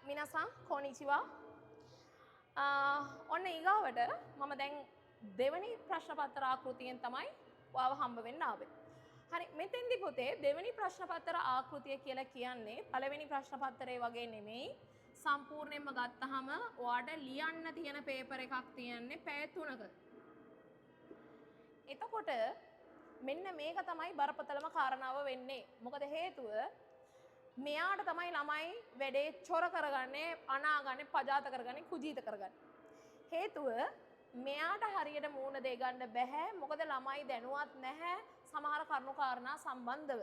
මිනසන් කොනිචිවා ඔන්න ඊගාවට මම දැන් දෙවනි ප්‍රශ්න පත්‍ර ආකෘතියෙන් තමයි ඔයාව හම්බ වෙන්න ආවේ. හරි මෙතෙන්දි පුතේ දෙවනි ප්‍රශ්න පත්‍ර ආකෘතිය කියලා කියන්නේ පළවෙනි ප්‍රශ්න පත්‍රය වගේ නෙමෙයි. සම්පූර්ණයෙන්ම ගත්තහම ඔයාට ලියන්න තියෙන පේපර් එකක් තියන්නේ පැය 3ක. එතකොට මෙන්න මේක තමයි බරපතලම කාරණාව වෙන්නේ. මොකද හේතුව මෙයාට තමයි ළමයි වැඩේ චොර කරගන්නේ, අනාගන්නේ, පජාත කරගන්නේ, කුජීත කරගන්නේ. හේතුව මෙයාට හරියට මූණ දෙය ගන්න බෑ. මොකද ළමයි දැනුවත් නැහැ සමහර කරුණු කාරණා සම්බන්ධව.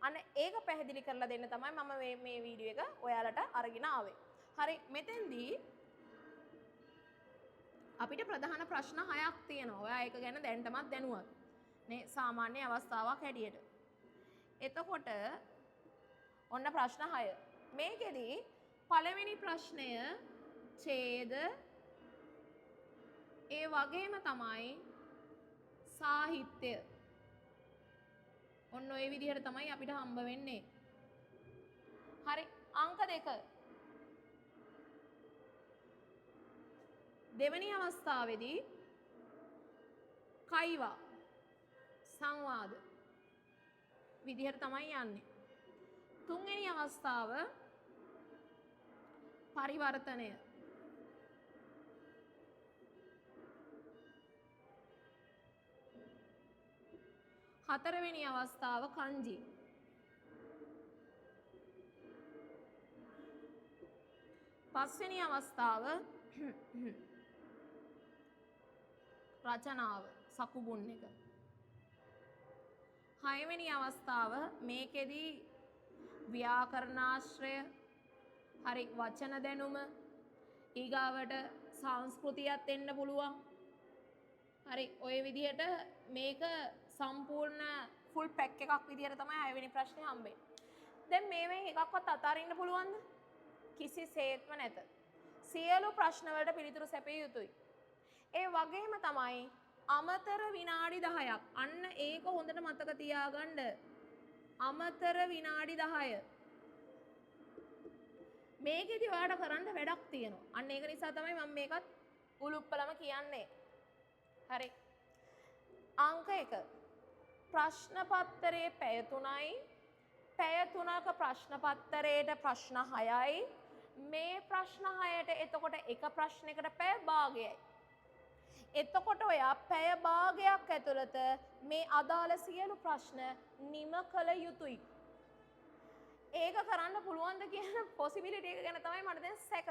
අන්න ඒක පැහැදිලි කරලා දෙන්න තමයි මම මේ වීඩියෝ එක ඔයාලට අරගෙන ආවේ. හරි මෙතෙන්දී අපිට ප්‍රධාන ප්‍රශ්න 6ක් තියෙනවා. ඔයා ඒක ගැන දැනටමත් දැනුවත්. නේ සාමාන්‍ය අවස්ථාවක් හැටියට. එතකොට ඔන්න ප්‍රශ්න 6. මේකෙදි පළවෙනි ප්‍රශ්නය ඡේද ඒ වගේම තමයි සාහිත්‍ය. ඔන්න ඔය විදිහට තමයි අපිට හම්බ වෙන්නේ. හරි අංක 2. දෙවැනි අවස්ථාවේදී කයිවා සංවාද විදිහට තමයි යන්නේ. තුන්වෙනි අවස්ථාව පරිවර්තනය. හතරවෙනි අවස්ථාව කංජි. පස්වෙනි අවස්ථාව රචනාව සකුබුන් එක. හයවෙනි අවස්ථාව මේකෙදී ව්‍යාකරණාශ්‍රය හරි වචන දැනුම ඊගාවට සංස්කෘතියත් එන්න පුළුවන්. හරි ඔය විදිහට මේක සම්පූර්ණ ෆුල් පැක් එකක් විදිහට තමයි 6 වෙනි ප්‍රශ්නේ හම්බෙන්නේ. දැන් මේවෙන් එකක්වත් අතාරින්න පුළුවන්ද? කිසිසේත්ම නැත. සියලු ප්‍රශ්න වලට පිළිතුරු සැපිය යුතුයි. ඒ වගේම තමයි අමතර විනාඩි 10ක්. අන්න ඒක හොඳට මතක තියාගන්න. අමතර විනාඩි 10. මේකෙදි ඔයාලට කරන්න වැඩක් තියෙනවා. අන්න ඒක නිසා තමයි මම මේකත් උලුප්පලම කියන්නේ. හරි. අංක 1. ප්‍රශ්න පත්‍රයේ පැය 3යි. පැය 3ක ප්‍රශ්න පත්‍රයේට ප්‍රශ්න 6යි. මේ ප්‍රශ්න 6ට එතකොට එක ප්‍රශ්නයකට පැය භාගයයි. එතකොට ඔයා පැය භාගයක් ඇතුළත මේ අදාළ සියලු ප්‍රශ්න නිම කළ යුතුයි. ඒක කරන්න පුළුවන්ද කියන පොසිබිලිටි එක ගැන තමයි මට දැන් සැක.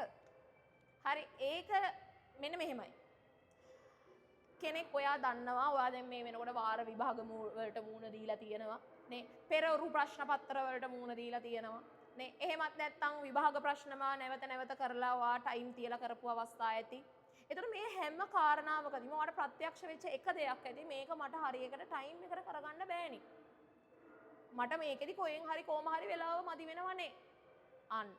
හරි ඒක මෙන්න මෙහෙමයි. කෙනෙක් ඔයා දන්නවා ඔයා දැන් මේ වෙනකොට වාර විභාග වලට මූණ දීලා තියෙනවා නේ. පෙරවරු ප්‍රශ්න පත්‍ර වලට මූණ දීලා තියෙනවා නේ. එහෙමත් නැත්නම් විභාග ප්‍රශ්නම නැවත කරලා ඔයා ටයිම් තියලා කරපු අවස්ථා ඇති. එතකොට මේ හැම කාරණාවකදීම ඔයාලට ප්‍රත්‍යක්ෂ වෙච්ච එක දෙයක් ඇති මේක මට හරියකට ටයිම් එකට කරගන්න බෑනේ. මට මේකෙදි කොහෙන් හරි කොහම හරි වෙලාව මදි වෙනවනේ. අන්න.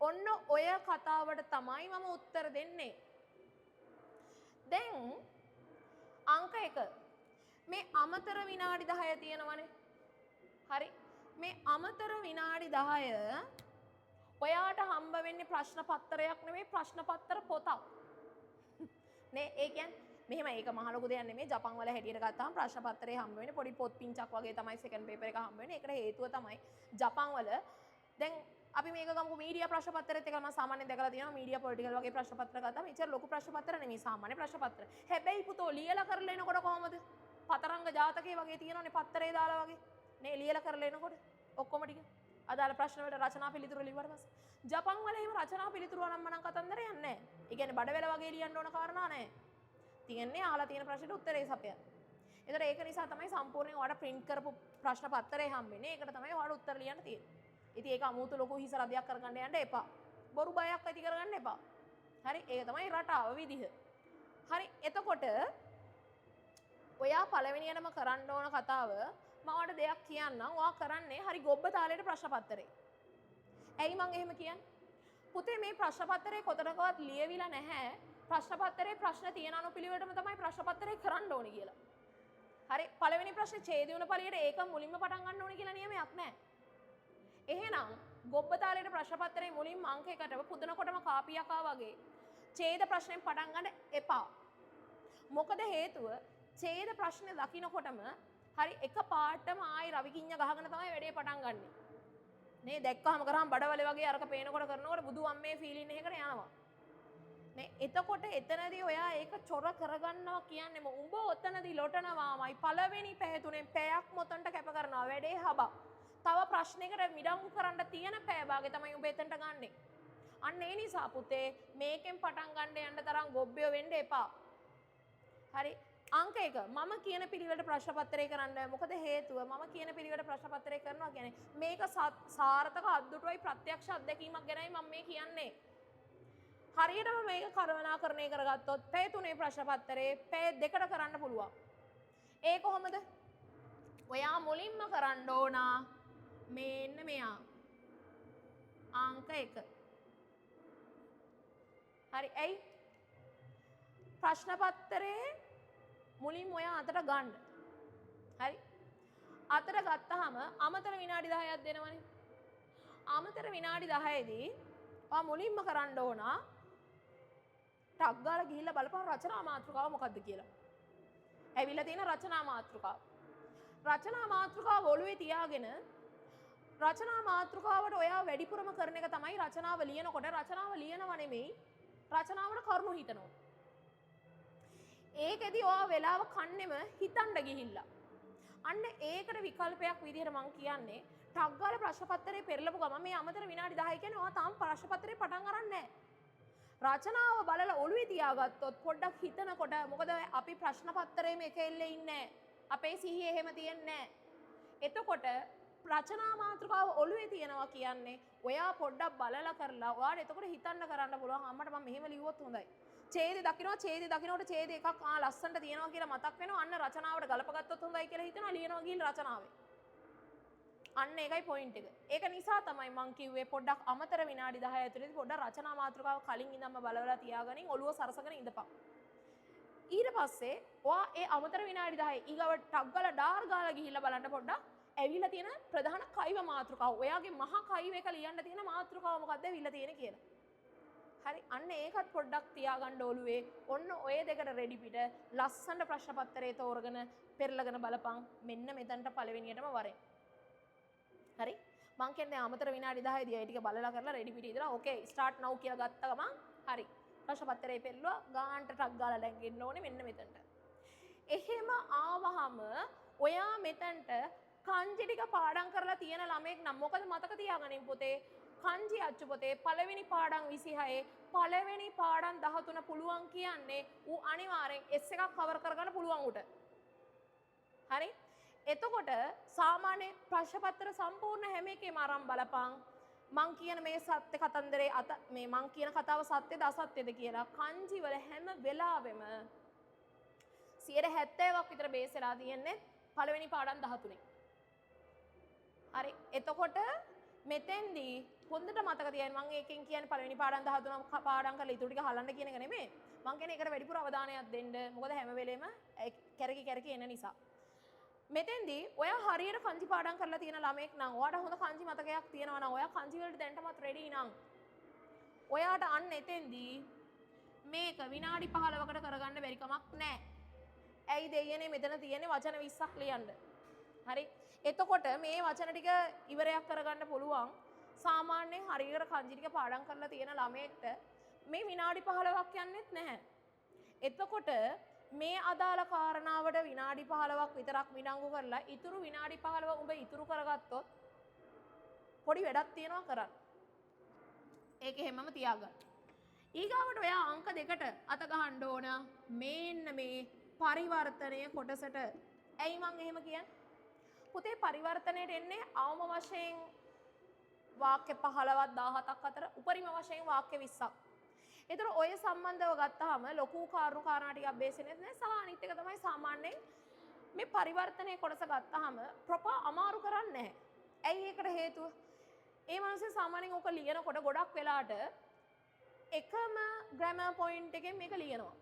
ඔන්න ඔය කතාවට තමයි මම උත්තර දෙන්නේ. දැන් අංක 1. මේ අමතර විනාඩි 10 තියෙනවනේ. හරි. මේ අමතර විනාඩි 10 ඔයාට හම්බ වෙන්නේ ප්‍රශ්න පත්‍රයක් නෙමෙයි ප්‍රශ්න පත්‍ර පොතක්. නේ ඒ කියන්නේ මෙහෙම ඒක මහ ලොකු දෙයක් නෙමෙයි. ජපන් වල හැටියට ගත්තාම ප්‍රශ්න පත්‍රයේ හම්බ වෙන්නේ පොඩි පොත් පිංචක් වගේ තමයි සෙකන්ඩ් පේපර් එක හම්බ වෙන්නේ. ඒකට හේතුව තමයි ජපන් වල දැන් අපි මේක ගමුකෝ මීඩියා ප්‍රශ්න පත්‍රයත් එක මම සාමාන්‍යයෙන් දැකලා තියෙනවා මීඩියා පොලිටිකල් වගේ ප්‍රශ්න පත්‍ර ගත්තාම ඉතින් ලොකු ප්‍රශ්න පත්‍ර නෙමෙයි සාමාන්‍ය ප්‍රශ්න පත්‍ර. හැබැයි පුතෝ ලියලා කරලා එනකොට කොහමද? පතරංග ජාතකයේ වගේ තියෙනවනේ පත්‍රේ දාලා වගේ. නේ ලියලා කරලා එනකොට ඔක්කොම ටික අදාළ ප්‍රශ්න වලට රචනා පිළිතුරු ලිව්වට පස්සේ ජපන් වල එහෙම රචනා පිළිතුරු අනම්මනම් කතන්දරයක් නැහැ. ඒ කියන්නේ බඩවැල වගේ ලියන්න ඕන කාරණා නැහැ. තියන්නේ අහලා තියෙන ප්‍රශ්නෙට උත්තරේ සපයන්න. ඒතර ඒක නිසා තමයි සම්පූර්ණයෙන් ඔයාලට print කරපු ප්‍රශ්න පත්‍රය හම්බෙන්නේ. ඒකට තමයි ඔයාලට උත්තර ලියන්න තියෙන්නේ. ඉතින් ඒක අමුතු ලොකු හිස රදයක් කරගන්න යන්න එපා. බොරු බයක් ඇති කරගන්න එපා. හරි ඒක තමයි රටාව විදිහ. හරි එතකොට ඔයා පළවෙනියටම කරන්න ඕන කතාව මම ඔයාලට දෙයක් කියන්නම්. ඔයා කරන්නේ හරි ගොබ්බ තාලේට ප්‍රශ්න පත්‍රේ. ඇයි මං එහෙම කියන්නේ? පුතේ මේ ප්‍රශ්න පත්‍රේ කොතනකවත් ලියවිලා නැහැ. ප්‍රශ්න පත්‍රයේ ප්‍රශ්න තියෙන අනුපිළිවෙලටම තමයි ප්‍රශ්න පත්‍රේ කරන්න ඕනේ කියලා. හරි පළවෙනි ප්‍රශ්නේ ඡේද වුණ පළියට ඒක මුලින්ම පටන් ගන්න ඕනේ කියලා නියමයක් නැහැ. එහෙනම් ගොබ්බතාලේට ප්‍රශ්න පත්‍රයේ මුලින්ම අංක 1ට පුදනකොටම කාපියක් වගේ ඡේද ප්‍රශ්නෙන් පටන් ගන්න එපා. මොකද හේතුව ඡේද ප්‍රශ්නේ දකින්නකොටම හරි එක පාටම ආයි රවිකිඤ්ඤ ගහගෙන තමයි වැඩේ පටන් ගන්නෙ. නේ දැක්කහම කරාම බඩවලේ වගේ අරක පේනකොට කරනකොට බුදු අම්මේ ෆීලින් එකකට යනවා. නේ එතකොට එතනදී ඔයා ඒක චොර කරගන්නවා කියන්නේ උඹ ඔතනදී ලොටනවාමයි පළවෙනි පැය තුනෙන් පැයක් මොතන්ට කැප කරනවා වැඩේ හබා. තව ප්‍රශ්නයකට මිඩංගු කරන්න තියෙන පැය භාගෙ තමයි උඹ එතනට ගන්නෙ. අන්න ඒ නිසා පුතේ මේකෙන් පටන් ගන්න යන්න තරම් ගොබ්බියෝ වෙන්න එපා. හරි අංක 1 මම කියන පිළිවෙලට ප්‍රශ්න පත්‍රය කරන්න. මොකද හේතුව මම කියන පිළිවෙලට ප්‍රශ්න පත්‍රය කරනවා කියන්නේ මේක සාර්ථක අද්දුටුවයි ප්‍රත්‍යක්ෂ අත්දැකීමක් ගැනයි මම මේ කියන්නේ. හරියටම මේක කළමනාකරණය කරගත්තොත් පැය 3 ප්‍රශ්න පත්‍රයේ පැය 2කට කරන්න පුළුවන්. ඒ කොහොමද? ඔයා මුලින්ම කරන්න ඕන මෙන්න මෙයා අංක 1. හරි ඇයි? ප්‍රශ්න පත්‍රයේ මුලින්ම ඔයා අතට ගන්න. හරි. අතට ගත්තාම අමතර විනාඩි 10ක් දෙනවනේ. අමතර විනාඩි 10ේදී ඔයා මුලින්ම කරන්න ඕන ටක් ගාලා ගිහිල්ලා බලපන් රචනා මාතෘකාව මොකක්ද කියලා. ඇවිල්ලා තියෙන රචනා මාතෘකාව. රචනා මාතෘකාව ඔළුවේ තියාගෙන රචනා මාතෘකාවට ඔයා වැඩිපුරම කරන එක තමයි රචනාව ලියනකොට රචනාව ලියනව නෙමෙයි රචනාවට කරුණු හිතනවා. ඒකෙදි ඔයා වෙලාව කන්නෙම හිතන්න ගිහිල්ලා. අන්න ඒකට විකල්පයක් විදිහට මම කියන්නේ ටක් ගාලා ප්‍රශ්න පත්‍රයේ පෙරලපු ගමන් මේ අමතර විනාඩි 10 කියන්නේ ඔයා තාම ප්‍රශ්න පත්‍රේ පටන් අරන් නැහැ. රචනාව බලලා ඔළුවේ තියාගත්තොත් පොඩ්ඩක් හිතනකොට මොකද අපි ප්‍රශ්න පත්‍රයේ මේක එල්ලේ ඉන්නේ අපේ සිහිය එහෙම තියන්නේ එතකොට රචනා මාතෘකාව ඔළුවේ තියනවා කියන්නේ ඔයා පොඩ්ඩක් බලලා කරලා ඔයාට එතකොට හිතන්න කරන්න පුළුවන් අම්මට මම මෙහෙම ලිව්වොත් හොඳයි. ඡේදය දකින්නකොට ඡේද එකක් ලස්සනට තියෙනවා කියලා මතක් වෙනවා අන්න රචනාවට ගලපගත්තොත් හොඳයි කියලා හිතනවා ලියනවා ගිහින් රචනාවේ. අන්න ඒකයි පොයින්ට් එක. ඒක නිසා තමයි මම කිව්වේ පොඩ්ඩක් අමතර විනාඩි 10 ඇතුළතදී පොඩ්ඩක් රචනා මාතෘකාව කලින් ඉඳන්ම බලවලා තියාගනින් ඔළුව සරසගෙන ඉඳපන්. ඊට පස්සේ ඔයා ඒ අමතර විනාඩි 10 ඊගව ටක් ගාලා ඩාර් ගාලා ගිහිල්ලා බලන්න පොඩ්ඩක් ඇවිල්ලා තියෙන ප්‍රධාන කයිව මාතෘකාව. ඔයාගේ මහා කයිව එක ලියන්න තියෙන මාතෘකාව මොකද්ද ඇවිල්ලා තියෙන්නේ කියලා. හරි අන්න ඒකත් පොඩ්ඩක් තියාගන්න ඔළුවේ. ඔන්න ඔය දෙකට රෙඩි පිට ලස්සන ප්‍රශ්න පත්‍රයේ තෝරගෙන පෙරලගෙන බලපන් මෙන්න මෙතනට පළවෙනියටම වරෙන්. හරි මං කියන්නේ අමතර විනාඩි 10 දී ඒ ටික බලලා කරලා රෙඩි පිට ඉඳලා ඕකේ ස්ටාර්ට් නව් කියලා ගත්ත ගමන් හරි ප්‍රශ්න පත්‍රයේ පෙරළුවා ගාන්ට ටක් ගාලා ලැංගෙන්න ඕනේ මෙන්න මෙතනට. එහෙම ආවහම ඔයා මෙතනට කංජි ටික පාඩම් කරලා තියෙන ළමෙක් නම් මොකද මතක තියාගනින් පුතේ කංජි අච්චු පොතේ පළවෙනි පාඩම් 26 පළවෙනි පාඩම් 13 පුළුවන් කියන්නේ ඌ අනිවාර්යෙන් S එකක් කවර් කරගන්න පුළුවන් උට. හරි එතකොට සාමාන්‍ය ප්‍රශ්න පත්‍ර සම්පූර්ණ හැම එකේම ආරම්භ බලපං මං කියන මේ සත්‍ය කතන්දරේ මේ මං කියන කතාව සත්‍යද අසත්‍යද කියලා කංජි වල හැම වෙලාවෙම 70%ක් විතර බේස් වෙලා තියෙන්නේ පළවෙනි පාඩම් 13. හරි එතකොට මෙතෙන්දී හොඳට මතක තියාගන්න මම එකෙන් කියන්නේ පළවෙනි පාඩම් 13 පාඩම් කරලා ඉතුරු ටික හලන්න කියන එක නෙමෙයි. මම කියන්නේ ඒකට වැඩිපුර අවධානයක් දෙන්න. මොකද හැම වෙලේම කැරකි එන නිසා. මෙතෙන්දී ඔයා හරියට කංජි පාඩම් කරලා තියෙන ළමෙක් නම් ඔයාට හොඳ කංජි මතකයක් තියෙනවා නම් ඔයා කංජි වලට දැනටමත් රෙඩි නම් ඔයාට අන්න එතෙන්දී මේක විනාඩි 15කට කරගන්න බැරි කමක් නැහැ. ඇයි දෙයනේ මෙතන තියෙන්නේ වචන 20ක් ලියන්න. හරි. එතකොට මේ වචන ටික ඉවරයක් කරගන්න පුළුවන්. සාමාන්‍යයෙන් හරියට කංජි ටික පාඩම් කරලා තියෙන ළමයෙක්ට මේ විනාඩි 15ක් යන්නේත් නැහැ. එතකොට මේ අදාළ කාරණාවට විනාඩි 15ක් විතරක් විනංගු කරලා ඉතුරු විනාඩි 15 උඹ ඉතුරු කරගත්තොත් පොඩි වැඩක් තියෙනවා කරන්න. ඒක හැමම තියාගන්න. ඊගාවට ඔයා අංක 2ට අත ගහන්න ඕන මේන්න මේ පරිවර්තනය කොටසට. ඇයි මං එහෙම කියන්නේ? පුතේ පරිවර්තනයට එන්නේ අවම වශයෙන් වාක්‍ය 15ක් 17ක් අතර උපරිම වශයෙන් වාක්‍ය 20ක්. ඒතර ඔය සම්බන්ධව ගත්තාම ලොකු කාරණා ටිකක් බේසෙන්නේ නැහැ. සහ අනිත් එක තමයි සාමාන්‍යයෙන් මේ පරිවර්තනයේ කොටස ගත්තාම ප්‍රොපර් අමාරු කරන්නේ නැහැ. ඇයි ඒකට හේතුව? ඒ මානසික සාමාන්‍යයෙන් ඔක ලියනකොට ගොඩක් වෙලාට එකම ග්‍රැමර් පොයින්ට් එකෙන් මේක ලියනවා.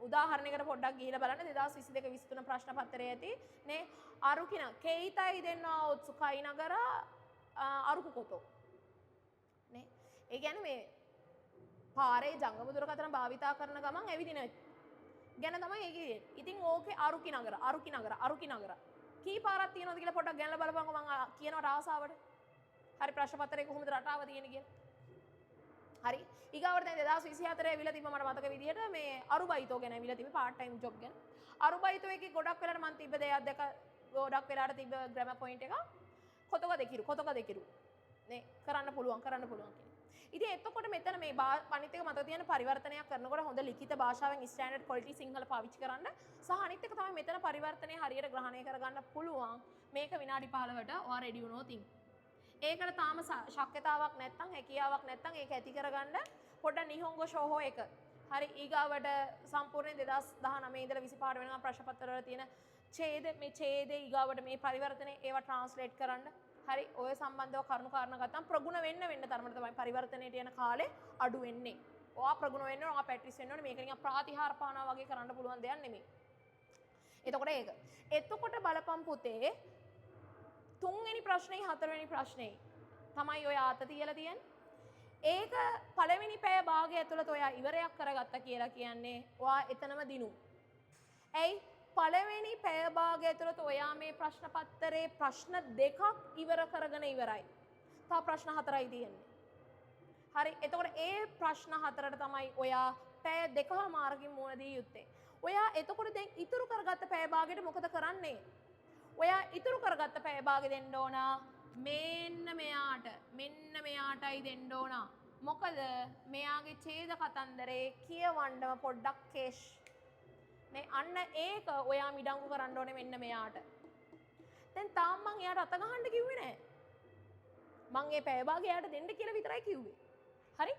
උදාහරණයකට පොඩ්ඩක් ගිහිලා බලන්න 2022 23 ප්‍රශ්න පත්‍රයේ ඇති නේ අරුකින කේයිතයි දෙන්නා ඔත්සු කයි නගර අරුකු කොතෝ ඒ කියන්නේ මේ පාරේ ජංගම දුරකථන භාවිතා කරන ගමන් ඇවිදින ගැන තමයි ඒක කියන්නේ. ඉතින් ඕකේ අරුකි නගර. කී පාරක් තියෙනවද කියලා පොඩ්ඩක් ගැනලා බලපන්කො මම කියනවා රාසාවට. හරි ප්‍රශ්න පත්‍රයේ කොහොමද රටාව තියෙන්නේ කියලා. හරි. ඊගාවට දැන් 2024 ඇවිල්ලා තිබ්බ මට මතක විදිහට මේ අරුබයිතෝ ගැන ඇවිල්ලා තිබ්බ පාර්ට් ටයිම් ජොබ් ගැන. අරුබයිතෝ එකේ ගොඩක් වෙලාට මම තිබ්බ දෙයක් ගොඩක් වෙලාට තිබ්බ ග්‍රැමර් පොයින්ට් එක කොතක දෙකිරු. නේ කරන්න පුළුවන් කියලා. ඉතින් එතකොට මෙතන මේ අනිත් එක මතක තියෙන පරිවර්තනයක් කරනකොට හොඳ ලිඛිත භාෂාවෙන් ස්ටෑන්ඩඩ් ක්වොලිටි සිංහල පාවිච්චි කරන්න සහ අනිත් එක තමයි මෙතන පරිවර්තනය හරියට ග්‍රහණය කරගන්න පුළුවන් මේක විනාඩි 15ට ඔයා රෙඩි වුණොත් ඒකට තාම ශක්්‍යතාවක් නැත්නම් හැකියාවක් නැත්නම් ඒක ඇති කරගන්න පොඩ්ඩක් නිහොංගෝ ෂෝහෝ එක හරි ඊගාවට සම්පූර්ණයෙන් 2019 ඉඳලා 25 වෙනිදා ප්‍රශ්න පත්‍ර වල තියෙන ඡේදේ ඊගාවට මේ පරිවර්තනේ ඒවා ට්‍රාන්ස්ලේට් කරන්න හරි ඔය සම්බන්ධව කරුණු කාරණා ගත්තාම ප්‍රගුණ වෙන්න තරමට තමයි පරිවර්තනයට යන කාලේ අඩු වෙන්නේ. ඔයා ප්‍රගුණ වෙන්න ඕන, ඔයා ප්‍රැක්ටිස් වෙන්න ඕනේ. මේක නිකන් ප්‍රාතිහාර පානවා වගේ කරන්න පුළුවන් දෙයක් නෙමෙයි. එතකොට ඒක. එතකොට බලපම් පුතේ තුන්වෙනි ප්‍රශ්නේ හතරවෙනි ප්‍රශ්නේ තමයි ඔය ආත තියලා තියෙන්නේ. ඒක පළවෙනි පැය භාගය ඇතුළත ඔයා ඉවරයක් කරගත්තා කියලා කියන්නේ ඔයා එතනම දිනු. ඇයි? පළවෙනි පැය භාගය ඇතුළත ඔයා මේ ප්‍රශ්න පත්‍රයේ ප්‍රශ්න දෙකක් ඉවර කරගෙන ඉවරයි. තව ප්‍රශ්න හතරයි තියෙන්නේ. හරි. එතකොට ඒ ප්‍රශ්න හතරට තමයි ඔයා පැය දෙකමාරකින් මුහුණ දී යුත්තේ. ඔයා එතකොට දැන් ඉතුරු කරගත්ත පැය භාගයට මොකද කරන්නේ? ඔයා ඉතුරු කරගත්ත පැය භාගෙ දෙන්න ඕන මෙන්න මෙයාටයි දෙන්න ඕන. මොකද මෙයාගේ ඡේද කතන්දරේ කියවන්නම පොඩ්ඩක් කේෂ්. නේ අන්න ඒක ඔයා මිඩංගු කරන්න ඕනේ මෙන්න මෙයාට. දැන් තාම මං එයාට අත ගහන්න කිව්වේ නෑ. මං ඒ පැය භාගය එයාට දෙන්න කියලා විතරයි කිව්වේ. හරි?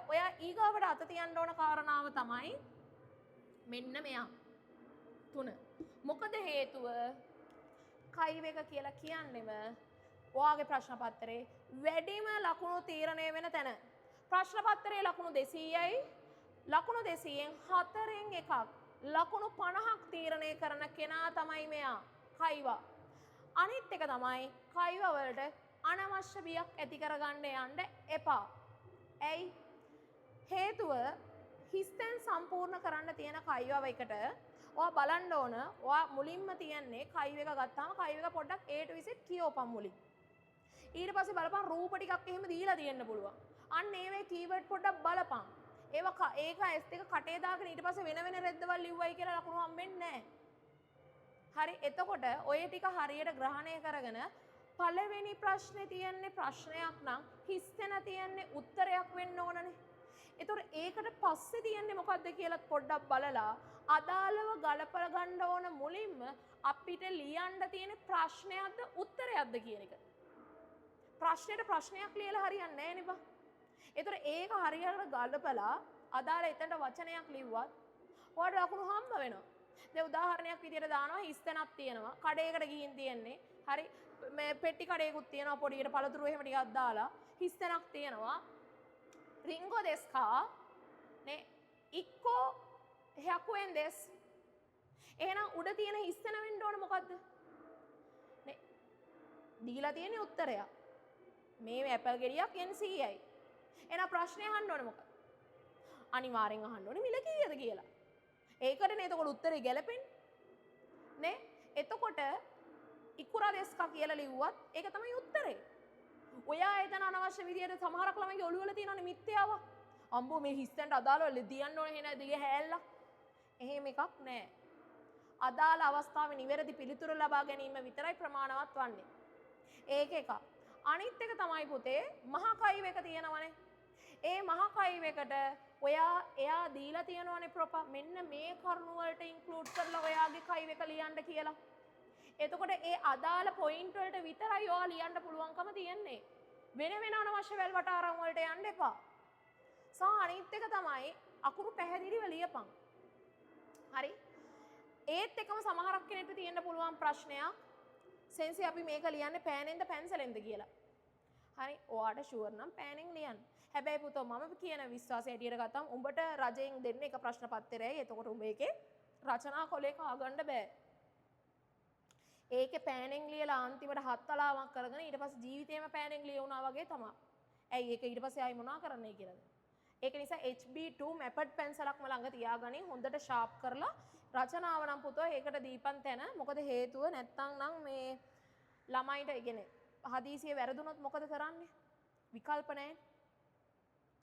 ඔයා ඊගාවට අත තියන්න ඕන කාරණාව තමයි මෙන්න මෙයා. 3. මොකද හේතුව කයිව එක කියලා කියන්නේම ඔයාගේ ප්‍රශ්න පත්‍රයේ වැඩිම ලකුණු තීරණය වෙන තැන. ප්‍රශ්න පත්‍රයේ ලකුණු 200යි ලකුණු 200න් 4න් එකක් ලකුණු 50ක් තීරණය කරන කෙනා තමයි මෙයා කයිවා. අනිත් එක තමයි කයිවා වලට අනවශ්‍ය බියක් ඇති කරගන්න යන්න එපා. ඇයි? හේතුව හිස්තැන් සම්පූර්ණ කරන්න තියෙන කයිවාව එකට ඔයා බලන්න ඕන ඔයා මුලින්ම තියන්නේ කයිව එක ගත්තාම කයිව එක පොඩ්ඩක් A to Z කියවපන් මුලින්. ඊට පස්සේ බලපන් රූප ටිකක් එහෙම දීලා තියෙන්න පුළුවන්. අන්න ඒවේ කීවර්ඩ් පොඩ්ඩක් බලපන්. ඒක S2 කටේ දාගෙන ඊට පස්සේ වෙන රෙද්දවල් ලිව්වයි කියලා ලකුණු හම්බෙන්නේ නැහැ. හරි. එතකොට ඔය ටික හරියට ග්‍රහණය කරගෙන පළවෙනි ප්‍රශ්නේ තියෙන්නේ ප්‍රශ්නයක් නම් හිස්තැන තියෙන්නේ උත්තරයක් වෙන්න ඕනනේ. එතකොට ඒකට පස්සේ තියෙන්නේ මොකද්ද කියලා පොඩ්ඩක් බලලා අදාළව ගලප ගන්න ඕන මුලින්ම අපිට ලියන්න තියෙන ප්‍රශ්නයක්ද උත්තරයක්ද කියන එක. ප්‍රශ්නෙට ප්‍රශ්නයක් ලියලා හරියන්නේ නැහැ නේ බා. ඒතර ඒක හරියට ගලපලා අදාළ එතනට වචනයක් ලිව්වත් ඔයාලට ලකුණු හම්බ වෙනවා. දැන් උදාහරණයක් විදියට දානවා හිස්තැනක් තියෙනවා. කඩේකට ගිහින් තියෙන්නේ. හරි මේ පෙට්ටි කඩේකුත් තියෙනවා පොඩියට පළතුරු එහෙම ටිකක් දාලා හිස්තැනක් තියෙනවා. රින්ගෝ දෙස්කා නේ ඉක්කෝ 100 円です. එහෙනම් උඩ තියෙන හිස්තැන වෙන්න ඕන මොකද්ද? නේ දීලා තියෙන උත්තරයක්. මේ ඇපල් ගෙඩියක් N100යි. එහෙනම් ප්‍රශ්නේ අහන්න ඕනේ මොකක්ද? අනිවාර්යෙන් අහන්න ඕනේ මිල කීයද කියලා. ඒකටනේ එතකොට උත්තරේ ගැලපෙන්නේ. නේ? එතකොට ඉකුරා දෙස්කා කියලා ලිව්වත් ඒක තමයි උත්තරේ. ඔයා එතන අනවශ්‍ය විදියට සමහරක් ළමයිගේ ඔළුව වල තියෙනවනේ මිත්‍යාවක්. අම්බෝ මේ හිස්තැනට අදාළව දියන්න ඕනේ එහෙනම් දිගේ හැල්ලා. එහෙම එකක් නෑ. අදාළ අවස්ථාවේ නිවැරදි පිළිතුරු ලබා ගැනීම විතරයි ප්‍රමාණවත් වන්නේ. ඒක එකක්. අනිත් එක තමයි පුතේ මහා කයිව එක තියෙනවනේ. ඒ මහා කයිව එකට එයා දීලා තියෙනවනේ ප්‍රොපා මෙන්න මේ කරුණු වලට ඉන්ක්ලූඩ් කරලා ඔයාගේ කයිව එක ලියන්න කියලා. එතකොට ඒ අදාළ පොයින්ට් වලට විතරයි ඔයා ලියන්න පුළුවන්කම තියෙන්නේ. වෙන අනවශ්‍ය වැල් වටාරම් වලට යන්න එපා. සහ අනිත් එක තමයි අකුරු පැහැදිලිව ලියපන්. හරි? ඒත් එකම සමහරක් කෙනෙක්ට තියෙන්න පුළුවන් ප්‍රශ්නයක් සෙන්සි අපි මේක ලියන්නේ පෑනෙන්ද පැන්සලෙන්ද කියලා. හරි? ඔයාට ෂුවර් නම් පෑනෙන් ලියන්න. හැබැයි පුතෝ මම කියන විශ්වාසය හැටියට ගත්තම උඹට රජයෙන් දෙන්නේ එක ප්‍රශ්න පත්‍රයයි. එතකොට උඹ ඒකේ රචනා කොලේ කහගන්න බෑ. ඒකේ පෑනෙන් ලියලා අන්තිමට හත් තලාවක් කරගෙන ඊට පස්සේ ජීවිතේම පෑනෙන් ලියුණා වගේ තමයි. ඇයි ඒක ඊට පස්සේ ආයි මොනවා කරන්නයි කියලාද? ඒක නිසා HB2 මැපඩ් පැන්සලක්ම ළඟ තියාගනින් හොඳට ෂාප් කරලා රචනාව නම් පුතෝ ඒකට දීපන් තැන. මොකද හේතුව නැත්තම් නම් මේ ළමයිට ඉගෙන හදිසියෙ වැරදුනොත් මොකද කරන්නේ? විකල්ප නැහැ.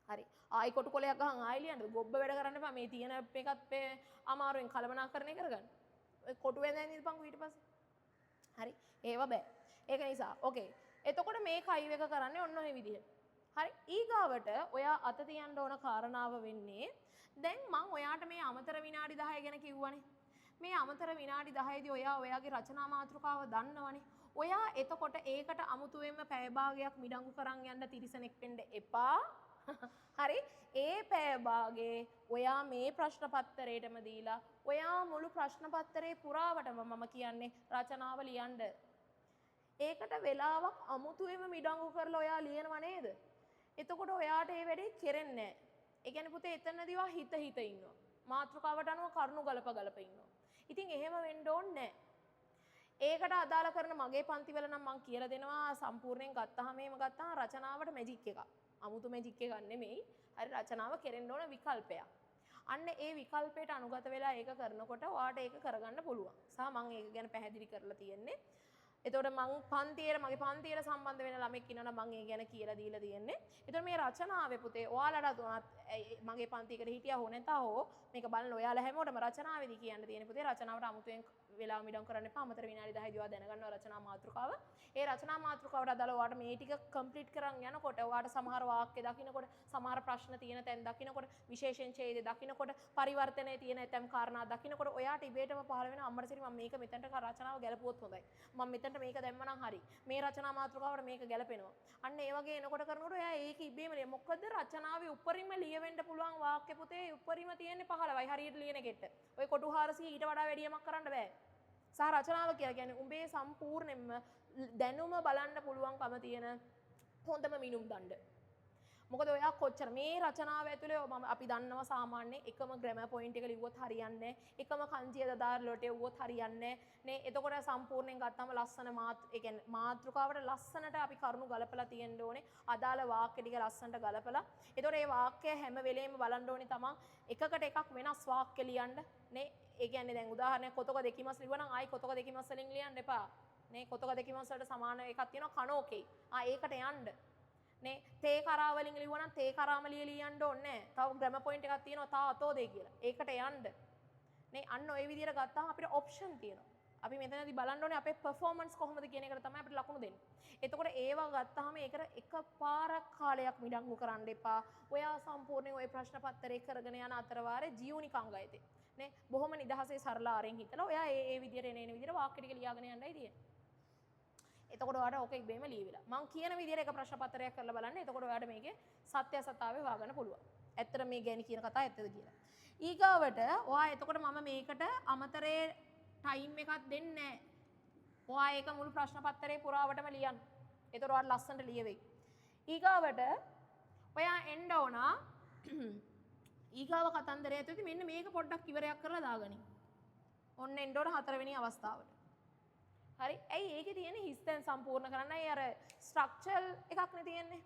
හරි. ආයි කොටු කොලයක් ගහන් ආයි ලියන්න. ගොබ්බ වැඩ කරන්න එපා. මේ තියෙන එකත් අමාරුවෙන් කලබනාකරණය කරගන්න. ඔය කොටු වෙනදන් ඉඳපන් ඊට පස්සේ. හරි. ඒව බෑ. ඒක නිසා ඕකේ. එතකොට මේ කයිව එක කරන්නේ ඔන්න ඔය විදිහට. හරි. ඊගාවට ඔයා අත තියන්න ඕන කාරණාව වෙන්නේ දැන් මං ඔයාට මේ අමතර විනාඩි 10 ගැන කිව්වනේ. මේ අමතර විනාඩි 10 දී ඔයා ඔයාගේ රචනා මාතෘකාව දන්නවනේ. ඔයා එතකොට ඒකට අමුතුවෙන්ම පැය භාගයක් මිඩංගු කරන් යන්න තිරිසනෙක් වෙන්න එපා. හරි. ඒ පැය භාගේ ඔයා මේ ප්‍රශ්න පත්තරේටම දීලා ඔයා මුළු ප්‍රශ්න පත්තරේ පුරාවටම මම කියන්නේ රචනාව ලියන්න. ඒකට වෙලාවක් අමුතුවෙන්ම මිඩංගු කරලා ඔයා ලියනව නේද? එතකොට ඔයාට ඒ වැඩේ කෙරෙන්නේ නැහැ. ඒ කියන්නේ පුතේ එතනදී වා හිත ඉන්නවා. මාතෘකාවට අනුව කරුණු ගලප ඉන්නවා. ඉතින් එහෙම වෙන්න ඕනේ නැහැ. ඒකට අදාළ කරන මගේ පන්තිවල නම් මම කියලා දෙනවා සම්පූර්ණයෙන් ගත්තාම එහෙම ගත්තාම රචනාවට මැජික් එකක්. අමුතු මැජික් එකක් නෙමෙයි. හරි රචනාව කෙරෙන්න ඕන විකල්පයක්. අන්න ඒ විකල්පයට අනුගත වෙලා ඒක කරනකොට ඔයාට ඒක කරගන්න පුළුවන්. සහ මම ඒක ගැන පැහැදිලි කරලා තියෙන්නේ. එතකොට මං මගේ පන්තියට සම්බන්ධ වෙන ළමෙක් ඉන්නවනම් මං ඒ ගැන කියලා දීලා තියෙන්නේ. එතකොට මේ රචනාවේ පුතේ ඔයාලට දුනත් මගේ පන්තියකට හිටියා හෝ නැතා හෝ මේක බලන්න ඔයාලා හැමෝටම රචනාවේදී කියන්න තියෙන පුතේ රචනාවට අමුතුවෙන් වෙලාව මිඩම් කරන්න එපා. අමතර විනාඩි 10 දී ඔයා දැනගන්නවා රචනා මාතෘකාව. ඒ රචනා මාතෘකාවට අදාළ ඔයාට මේ ටික කම්ප්ලීට් කරන් යනකොට ඔයාට සමහර වාක්‍ය දකින්නකොට සමහර ප්‍රශ්න තියෙන තැන් දකින්නකොට විශේෂයෙන් ඡේද දකින්නකොට පරිවර්තනයේ තියෙන ඇතම් කාරණා දකින්නකොට ඔයාට ඉබේටම පහළ වෙන අම්මරසිරි මම මේක මෙතනට රචනාව ගැලපුවොත් හොඳයි. මම මෙතනට මේක දැම්මනම් හරි. මේ රචනා මාතෘකාවට මේක ගැලපෙනවා. අන්න ඒ වගේ එනකොට කරනකොට ඔයා ඒක ඉබේම ලිය. මොකද රචනාවේ උඩරිම ලියවෙන්න පුළුවන් වාක්‍ය පුතේ උඩරිම තියෙන්නේ 15යි හරියට ලියන එකට. ඔය කොටු 400 ඊට වඩා වැඩියමක් කරන්න බෑ. සහ රචනාව කියලා කියන්නේ උඹේ සම්පූර්ණයෙන්ම දැනුම බලන්න පුළුවන්කම තියෙන හොඳම මිනුම් දණ්ඩ. මොකද ඔයා කොච්චර මේ රචනාව ඇතුලේ අපි දන්නවා සාමාන්‍යයෙන් එකම ග්‍රැමර් පොයින්ට් එක ලිව්වොත් හරියන්නේ නැහැ. එකම කංජිය දදාර ලොට යවුවොත් හරියන්නේ නැහැ. නේ එතකොට සම්පූර්ණයෙන් ගත්තම ලස්සන ඒ කියන්නේ මාතෘකාවට ලස්සනට අපි කරුණු ගලපලා තියෙන්න ඕනේ. අදාළ වාක්‍ය ටික ලස්සනට ගලපලා. එතකොට මේ වාක්‍ය හැම වෙලේම බලන්න ඕනේ තමන් එකකට එකක් වෙනස් වාක්‍ය ලියන්න. නේ ඒ කියන්නේ දැන් උදාහරණයක් කොතක දෙකිමස් ලිව්වනම් ආයි කොතක දෙකිමස් වලින් ලියන්න එපා. නේ කොතක දෙකිමස් වලට සමාන එකක් තියෙනවා කනෝකේ. ඒකට යන්න. නේ තේ කරා වලින් ලිව්වනම් තේ කරාම ලියන්න ඕනේ නැහැ. තව ග්‍රැමර් පොයින්ට් එකක් තියෙනවා තා අතෝ දෙයි කියලා. ඒකට යන්න. නේ අන්න ওই විදිහට ගත්තාම අපිට ඔප්ෂන් තියෙනවා. අපි මෙතනදී බලන්න ඕනේ අපේ performance කොහොමද කියන එකට තමයි අපිට ලකුණු දෙන්නේ. එතකොට ඒවා ගත්තාම ඒකට එකපාරක් කාලයක් මිඩංගු කරන්න එපා. ඔයා සම්පූර්ණයෙන් ওই ප්‍රශ්න පත්‍රය කරගෙන යන අතරවාරේ ජීවනිකංගයතේ. නේ බොහොම නිදහසේ සරල ආරෙන් හිතලා ඔයා ඒ විදිහට එන විදිහට වාක්‍ය ටික ලියාගෙන යන්නයි තියෙන්නේ. එතකොට ඔයාට ඕක ඉබේම ලියවිලා. මම කියන විදිහට එක ප්‍රශ්න පත්‍රයක් කරලා බලන්න. එතකොට ඔයාට මේකේ සත්‍යසතාවය හොයාගන්න පුළුවන්. ඇත්තට මේ ගැන කියන කතාව ඇත්තද කියලා. ඊගාවට ඔයා එතකොට මම මේකට අමතරේ ටයිම් එකක් දෙන්නේ නැහැ. ඔයා ඒක මුළු ප්‍රශ්න පත්‍රේ පුරාවටම ලියන්න. එතකොට ඔයාට ලස්සනට ලියවෙයි. ඊගාවට ඔයා එන්න ඕන ඊගාව කතන්දරය ඇතුළේ මෙන්න මේක පොඩ්ඩක් ඉවරයක් කරලා දාගනින්. ඔන්න එන්න ඕන 4 වෙනි අවස්ථාවට. හරි. ඇයි ඒකේ තියෙන හිස්තැන් සම්පූර්ණ කරන්නයි අර ස්ට්‍රක්චරල් එකක් නේ තියෙන්නේ.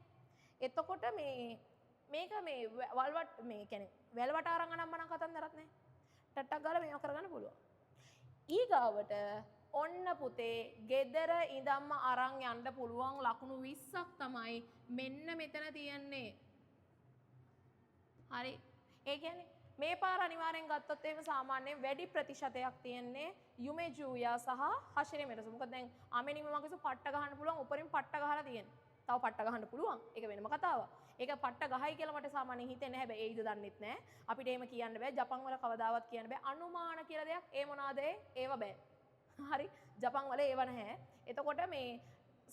එතකොට මේක මේ වල්වට මේ කියන්නේ වැල්වට අරන් අනම්මනම් කතන්දරත් නේ. ටට්ටක් ගාලා මේව කරගන්න පුළුවන්. ඊගාවට ඔන්න පුතේ ගෙදර ඉඳන්ම අරන් යන්න පුළුවන් ලකුණු 20ක් තමයි මෙන්න මෙතන තියෙන්නේ. හරි. ඒ කියන්නේ මේ පාර අනිවාර්යෙන් ගත්තොත් එහෙම සාමාන්‍යයෙන් වැඩි ප්‍රතිශතයක් තියෙන්නේ යුමෙජුයා සහ හෂිරේ මෙරස. මොකද දැන් අමෙනිම මගසු පට්ට ගහන්න පුළුවන් උඩරින් පට්ට ගහලා තියෙන්නේ. තව පට්ට ගහන්න පුළුවන්. ඒක වෙනම කතාවක්. ඒක පට්ට ගහයි කියලා මට සාමාන්‍යයෙන් හිතෙන්නේ නැහැ. හැබැයි ඒයිද දන්නෙත් නැහැ. අපිට එහෙම කියන්න බෑ. ජපන් වල කවදාවත් කියන්න බෑ. අනුමාන කියලා දෙයක් ඒ මොනවාද ඒව බෑ. හරි. ජපන් වල ඒව නැහැ. එතකොට මේ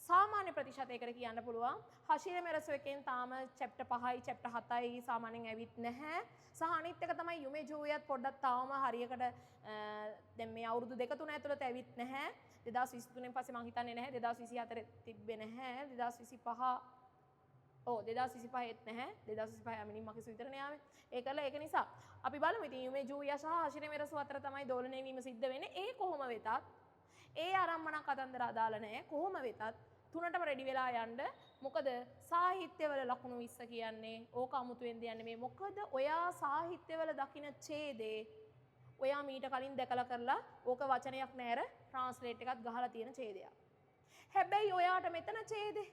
සාමාන්‍ය ප්‍රතිශතයකට කියන්න පුළුවන්. හෂිරේ මෙරසු එකෙන් තාම චැප්ටර් 5යි චැප්ටර් 7යි සාමාන්‍යයෙන් ඇවිත් නැහැ. සහ අනිත් එක තමයි යුමෙජුයත් පොඩ්ඩක් තාම හරියකට දැන් මේ අවුරුදු 2-3 ඇතුළත ඇවිත් නැහැ. 2023න් පස්සේ මම හිතන්නේ නැහැ 2024 තිබ්බේ නැහැ 2025 ඒත් නැහැ 2025 අමිනින් මගේ විතරනේ ආවේ ඒකලා ඒක නිසා අපි බලමු ඉතින් යුමෙජුයා සහ හෂිරේ මෙරසු අතර තමයි දෝලණය වීම සිද්ධ වෙන්නේ. ඒ කොහොම වෙතත් ඒ ආරම්මන කතන්දර අදාළ නැහැ. කොහොම වෙතත් 3ටම රෙඩි වෙලා යන්න. මොකද සාහිත්‍යවල ලකුණු 20 කියන්නේ ඕක අමුතුවෙන් දෙන්නේ මේ. මොකද ඔයා සාහිත්‍යවල දකින ඡේදේ ඔයා මීට කලින් දැකලා කරලා ඕක වචනයක් නෑර ට්‍රාන්ස්ලේට් එකත් ගහලා තියෙන ඡේදයක්. හැබැයි ඔයාට මෙතන ඡේදේ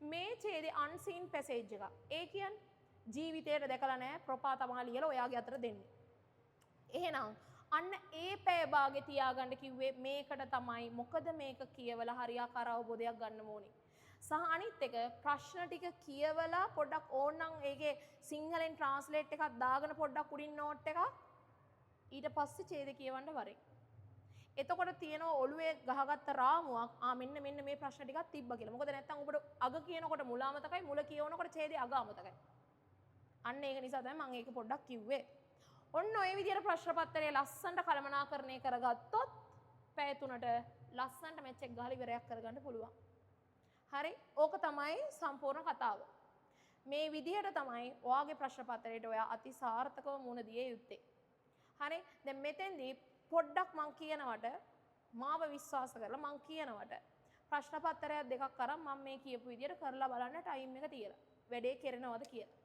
මේ ඡේදේ අන්සීන් පැසේජ් එක. ඒ කියන්නේ ජීවිතේට දැකලා නෑ ප්‍රොපා තමා ලියලා ඔයාගේ අතට දෙන්නේ. එහෙනම් අන්න ඒ පැය භාගේ තියාගන්න කිව්වේ මේකට තමයි. මොකද මේක කියවලා හරියාකාර අවබෝධයක් ගන්න ඕනේ. සහ අනිත් එක ප්‍රශ්න ටික කියවලා පොඩ්ඩක් ඕනනම් ඒකේ සිංහලෙන් ට්‍රාන්ස්ලේට් එකක් දාගෙන පොඩ්ඩක් උඩින් නෝට් එකක් ඊට පස්සේ ඡේද කියවන්න වරේ. එතකොට තියෙනවා ඔළුවේ ගහගත්ත රාමුවක් මෙන්න මේ ප්‍රශ්න ටිකක් තිබ්බා කියලා. මොකද නැත්තම් ඔබට අග කියනකොට මුල අමතකයි මුල කියවනකොට ඡේදේ අග අමතකයි. අන්න ඒක නිසා තමයි මම ඒක පොඩ්ඩක් කිව්වේ. ඔන්න ඔය විදිහට ප්‍රශ්න පත්‍රය ලස්සනට කළමනාකරණය කරගත්තොත් පැය 3ට ලස්සනට මැච් එක ගහලා ඉවරයක් කරගන්න පුළුවන්. හරි. ඕක තමයි සම්පූර්ණ කතාව. මේ විදිහට තමයි ඔයාගේ ප්‍රශ්න පත්‍රයට ඔයා අති සාර්ථකව මුහුණ දිය යුත්තේ. හරි. දැන් මෙතෙන්දී පොඩ්ඩක් මං කියනවට මාව විශ්වාස කරලා මං කියනවට ප්‍රශ්න පත්‍රයක් දෙකක් අරන් මම මේ කියපු විදිහට කරලා බලන්න ටයිම් එක තියලා. වැඩේ කෙරෙනවද කියලා.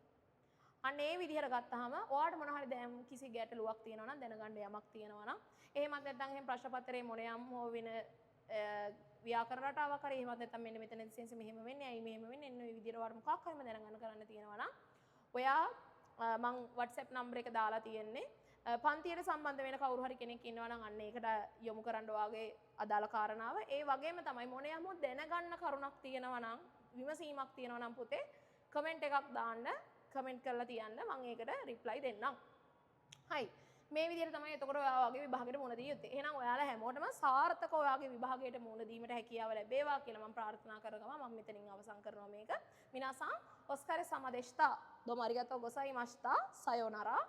අන්න ඒ විදිහට ගත්තාම ඔයාලට මොන හරි දැන් කිසි ගැටලුවක් තියෙනවා නම් දැනගන්න යමක් තියෙනවා නම් එහෙමත් නැත්නම් එහෙම ප්‍රශ්න පත්‍රයේ මොන යම් හෝ වෙන ව්‍යාකරණ රටාවක් හරි එහෙමත් නැත්නම් මෙන්න මෙතන සෙන්ස් මෙහෙම වෙන්නේ ඇයි මෙහෙම වෙන්නේ එන්න ඔය විදිහට ඔයාලට මොකක් හරිම දැනගන්න කරන්න තියෙනවා නම් ඔයා මං WhatsApp නම්බර එක දාලා තියෙන්නේ පන්තියට සම්බන්ධ වෙන කවුරු හරි කෙනෙක් ඉන්නවා නම් අන්න ඒකට යොමු කරන්න ඔයාගේ අදාළ කාරණාව ඒ වගේම තමයි මොන යම් දැනගන්න කරුණක් තියෙනවා නම් විමසීමක් තියෙනවා නම් පුතේ කමෙන්ට් එකක් දාන්න කමෙන්ට් කරලා තියන්න මම ඒකට රිප්ලයි දෙන්නම්. හයි. මේ විදිහට තමයි එතකොට ඔයා වගේ විභාගයට මුහුණ දී යුත්තේ. එහෙනම් ඔයාලා හැමෝටම සාර්ථක ඔයාගේ විභාගයට මුහුණ දීමට හැකියාව ලැබේවා කියලා මම ප්‍රාර්ථනා කරනවා. මම මෙතනින් අවසන් කරනවා මේක. මිනාසන් ඔස්කාරේ සමදෙෂ්තා. දොම අරිගතෝ ගොසයිමාස්තා. සයෝනාරා.